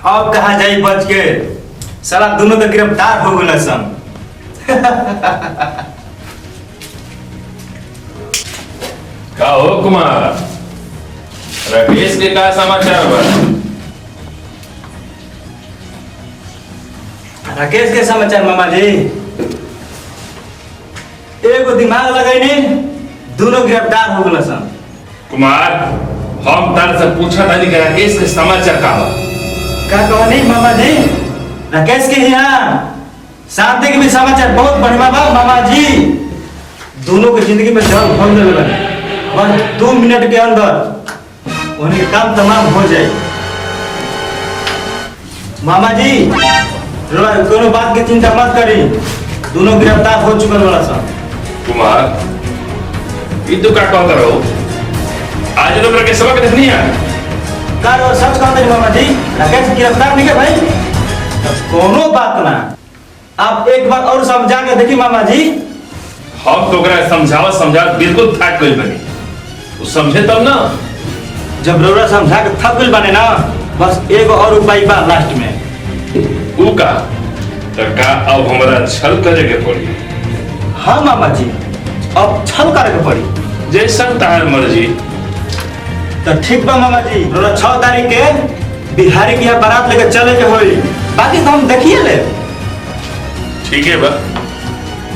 अब कहा जाई बच के, साला दोनों तो गिरफ्तार हो गए सन। का हो कुमार, राकेश के का समाचार बा? राकेश के समाचार मामा जी, एगो दिमाग लगैनी, दोनों गिरफ्तार हो गए सन। कुमार, हम तार से पूछा था कि राकेश के समाचार का बा? का कहनी मामा जी, राकेश के यहाँ शांति के भी समाचार बहुत बढ़िया बा मामा जी। दोनों की जिंदगी में जल भर लगे, बस 2 मिनट के अंदर उनके काम तमाम हो जाए। मामा जी कोनो बात की चिंता मत करी, दोनों गिरफ्तार हो चुकल वाला सब। कुमार, ये तो का कह करो, आज तो राकेश सबक देखनी है। कार और सच कहते हैं मामा जी, राकेश गिरफ्तार नहीं है भाई, कोनो बात ना। आप एक बार और समझा के देखिए मामा जी। हम तो समझा बिल्कुल थक गई बनी, वो समझे तब ना। जब रौरा समझा के थक गई बने ना, बस एक और उपाय बा लास्ट में। ऊ का का अब हमारा छल करे के पड़ी। हाँ मामा जी, अब छल करे के पड़ी। जैसा तार मर्जी। तो ठीक बा मामा जी, रौरा 6 तारीख के बिहारी के यहाँ बारात लेकर चले के होई, बाकी तो हम देखिए ले। ठीक है बा,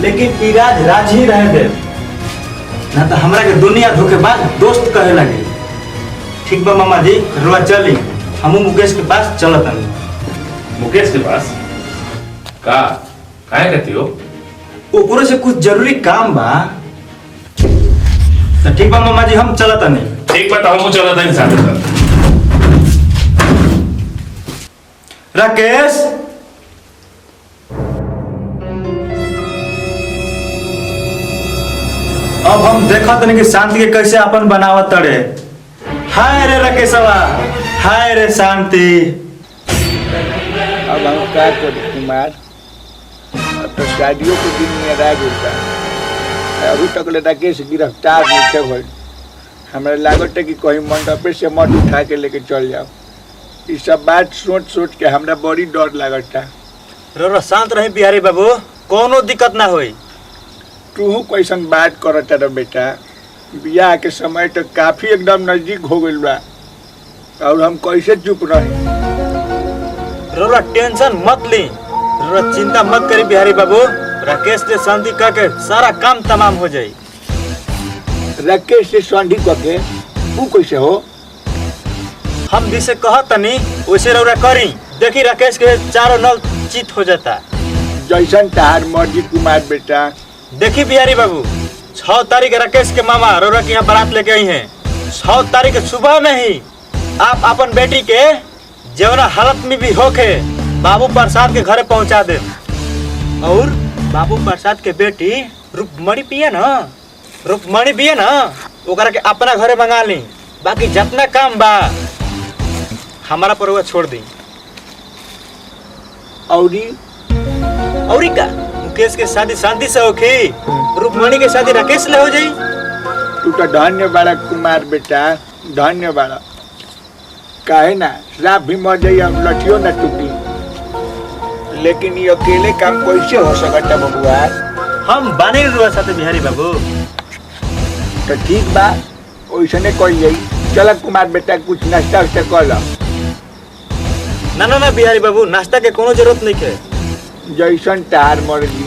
लेकिन इराज राज ही रह गए ना, तो हमरा के दुनिया धोखेबाज दोस्त कहे लगे। ठीक बा मामा जी, रौरा चली, हम मुकेश के पास चलत हनी। मुकेश के पास का काहे कहती हो? ओकरे से कुछ जरूरी काम बा। तो ठीक बा मामा जी, हम चलत हनी। ठीक बा, तो हम चलत हनी साथ साथ। राकेश, अब हम देखा तनी कि शांति के कैसे अपन बनावत तड़े। हाय रे राकेशवा, हाय रे शांति। अब हम क्या करें कुमार, अब तो शादियों के दिन में रह गया, अभी तक ले राकेश गिरफ्तार नहीं हुए। हमें लागत है कि कहीं मंडपे से मत उठा के लेके चल जाओ। ये सब बात सोच सोच के हमरा बड़ी डर लागत है। रो शांत रही बिहारी बाबू, कोनो दिक्कत ना होई। तू कैसन बात करता रे बेटा, बियाह के समय तो काफी एकदम नजदीक हो गई बा, और हम कैसे चुप रहे। रोला टेंशन मत ली, रोला चिंता मत करी बिहारी बाबू, राकेश से शांति करके सारा काम तमाम हो जाए। राकेश से शांति करके तू कैसे हो? हम जिसे कहत तनी वैसे रोला करी, देखी राकेश के चारों नल चित हो जाता। जैसन तार मर्जी कुमार बेटा। देखी बिहारी बाबू, 6 तारीख राकेश के मामा रोरा के यहाँ बारात लेके आई हैं। 6 तारीख सुबह में ही आप अपन बेटी के जवना हालत में भी होके बाबू प्रसाद के घरे पहुंचा दे। और बाबू प्रसाद के बेटी रुक्मणी पिए ना, ओकरा के अपना घरे मंगा ली। बाकी जितना काम बा हमारा पर वो छोड़ दी। औरी का मुकेश के शादी शांति से होखी, रुक्मणी के शादी राकेश ले हो जाई। तू तो धन्य बाड़ा कुमार बेटा, धन्य बाड़ा। काहे ना श्राप भी मर जाई और लठियो न टूटी, लेकिन ये अकेले काम कैसे हो सकता बबुआ? हम बाने रुआ साथे बिहारी बाबू। तो ठीक बा, ओइसने कोई जाई। चल कुमार बेटा, कुछ नाश्ता वास्ता कर लो। ना बिहारी बाबू, नाश्ता के कोनो जरूरत नहीं है। जैसन तार मर्जी।